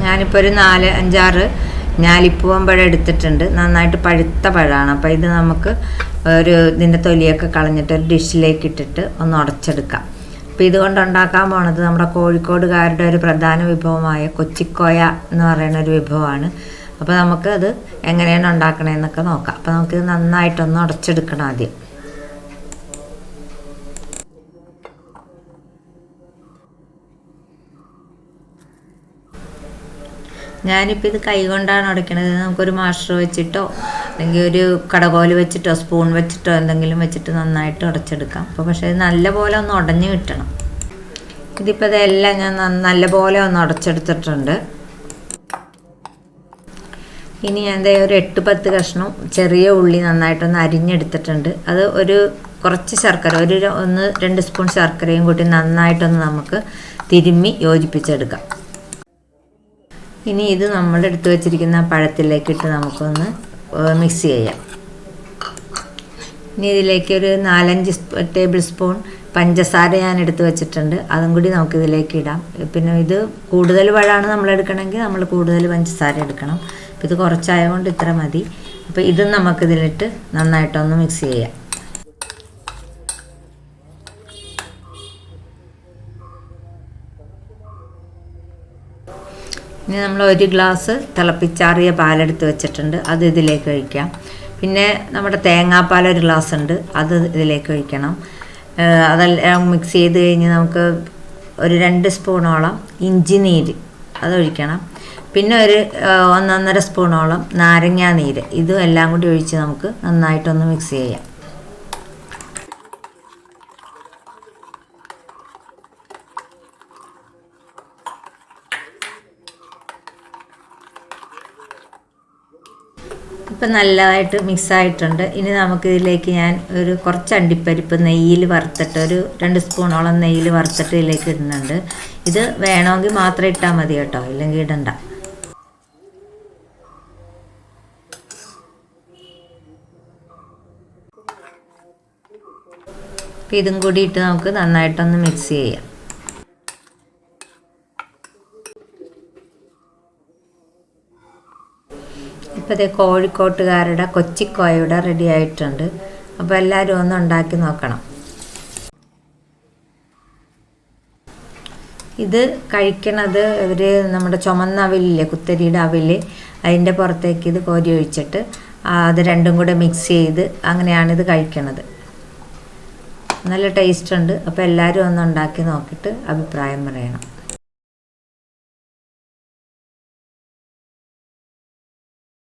ഞാനിപ്പോൾ ഒരു 4-5-6 ഞാലിപ്പൂവൻ പഴം എടുത്തിട്ടുണ്ട്. നന്നായിട്ട് പഴുത്ത പഴമാണ്. അപ്പോൾ ഇത് നമുക്ക് ഇതിൻ്റെ തൊലിയൊക്കെ കളഞ്ഞിട്ട് ഒരു ഡിഷിലേക്ക് ഇട്ടിട്ട് ഒന്ന് ഉടച്ചെടുക്കാം. അപ്പോൾ ഇതുകൊണ്ട് ഉണ്ടാക്കാൻ പോണത് നമ്മുടെ കോഴിക്കോടുകാരുടെ ഒരു പ്രധാന വിഭവമായ കൊച്ചിക്കോയ എന്ന് പറയുന്ന ഒരു വിഭവമാണ്. അപ്പോൾ നമുക്കത് എങ്ങനെയാണ് ഉണ്ടാക്കണമെന്നൊക്കെ നോക്കാം. അപ്പോൾ നമുക്കിത് നന്നായിട്ടൊന്ന് ഉടച്ചെടുക്കണം ആദ്യം. ഞാനിപ്പോൾ ഇത് കൈ കൊണ്ടാണ് ഉടയ്ക്കണത്. നമുക്കൊരു മാഷർ വെച്ചിട്ടോ അല്ലെങ്കിൽ ഒരു കടകോല് വെച്ചിട്ടോ സ്പൂൺ വെച്ചിട്ടോ എന്തെങ്കിലും വെച്ചിട്ട് നന്നായിട്ട് ഉടച്ചെടുക്കാം. അപ്പോൾ പക്ഷേ ഇത് നല്ലപോലെ ഒന്ന് ഉടഞ്ഞ് കിട്ടണം. ഇതിപ്പോൾ ഇതെല്ലാം ഞാൻ നല്ലപോലെ ഒന്ന് ഉടച്ചെടുത്തിട്ടുണ്ട്. ഇനി ഞാൻ ഒരു 8-10 കഷ്ണം ചെറിയ ഉള്ളി നന്നായിട്ടൊന്ന് അരിഞ്ഞെടുത്തിട്ടുണ്ട്. അത് കുറച്ച് ശർക്കര, 1-2 സ്പൂൺ ശർക്കരയും കൂട്ടി നന്നായിട്ടൊന്ന് നമുക്ക് തിരുമ്മി യോജിപ്പിച്ചെടുക്കാം. ഇനി ഇത് നമ്മൾ എടുത്തു വെച്ചിരിക്കുന്ന പഴത്തിലേക്കിട്ട് നമുക്കൊന്ന് മിക്സ് ചെയ്യാം. ഇനി ഇതിലേക്ക് ഒരു 4-5 ടേബിൾ സ്പൂൺ പഞ്ചസാര ഞാൻ എടുത്ത് വെച്ചിട്ടുണ്ട്. അതും കൂടി നമുക്കിതിലേക്ക് ഇടാം. പിന്നെ ഇത് കൂടുതൽ പഴമാണ് നമ്മൾ എടുക്കണമെങ്കിൽ നമ്മൾ കൂടുതൽ പഞ്ചസാര എടുക്കണം. അപ്പോൾ ഇത് കുറച്ചായതുകൊണ്ട് ഇത്ര മതി. അപ്പോൾ ഇതും നമുക്കിതിലിട്ട് നന്നായിട്ടൊന്ന് മിക്സ് ചെയ്യാം. ഇനി നമ്മൾ 1 ഗ്ലാസ് തിളപ്പിച്ചാറിയ പാലെടുത്ത് വെച്ചിട്ടുണ്ട്. അത് ഇതിലേക്ക് ഒഴിക്കാം. പിന്നെ നമ്മുടെ തേങ്ങാപ്പാൽ 1 ഗ്ലാസ് ഉണ്ട്, അത് ഇതിലേക്ക് ഒഴിക്കണം. അതെല്ലാം മിക്സ് ചെയ്ത് കഴിഞ്ഞ് നമുക്ക് ഒരു 2 സ്പൂണോളം ഇഞ്ചി നീര് അതൊഴിക്കണം. പിന്നെ ഒരു 1-1.5 സ്പൂണോളം നാരങ്ങാ നീര്, ഇതും എല്ലാം കൂടി ഒഴിച്ച് നമുക്ക് നന്നായിട്ടൊന്ന് മിക്സ് ചെയ്യാം. ഇപ്പം നല്ലതായിട്ട് മിക്സായിട്ടുണ്ട്. ഇനി നമുക്കിതിലേക്ക് ഞാൻ കുറച്ച് അണ്ടിപ്പരിപ്പ് നെയ്യിൽ വറുത്തിട്ട് 2 സ്പൂണോളം നെയ്യിൽ വറുത്തിട്ട് ഇതിലേക്ക് ഇടുന്നുണ്ട്. ഇത് വേണമെങ്കിൽ മാത്രം ഇട്ടാൽ മതി കേട്ടോ, ഇല്ലെങ്കിൽ ഇടണ്ട. ഇതും കൂടി ഇട്ട് നമുക്ക് നന്നായിട്ടൊന്ന് മിക്സ് ചെയ്യാം. ഇപ്പോൾ ഇത് കോഴിക്കോട്ടുകാരുടെ കൊച്ചിക്കോയയുടെ റെഡി ആയിട്ടുണ്ട്. അപ്പോൾ എല്ലാവരും ഒന്ന് ഉണ്ടാക്കി നോക്കണം. ഇത് കഴിക്കണത് നമ്മുടെ ചുമന്ന അവിലില്ലേ, കുത്തരിയുടെ അവില്, അതിൻ്റെ പുറത്തേക്ക് ഇത് കോരി ഒഴിച്ചിട്ട് അത് രണ്ടും കൂടെ മിക്സ് ചെയ്ത് അങ്ങനെയാണിത് കഴിക്കണത്. നല്ല ടേസ്റ്റ് ഉണ്ട്. അപ്പോൾ എല്ലാവരും ഒന്ന് ഉണ്ടാക്കി നോക്കിയിട്ട് അഭിപ്രായം പറയണം.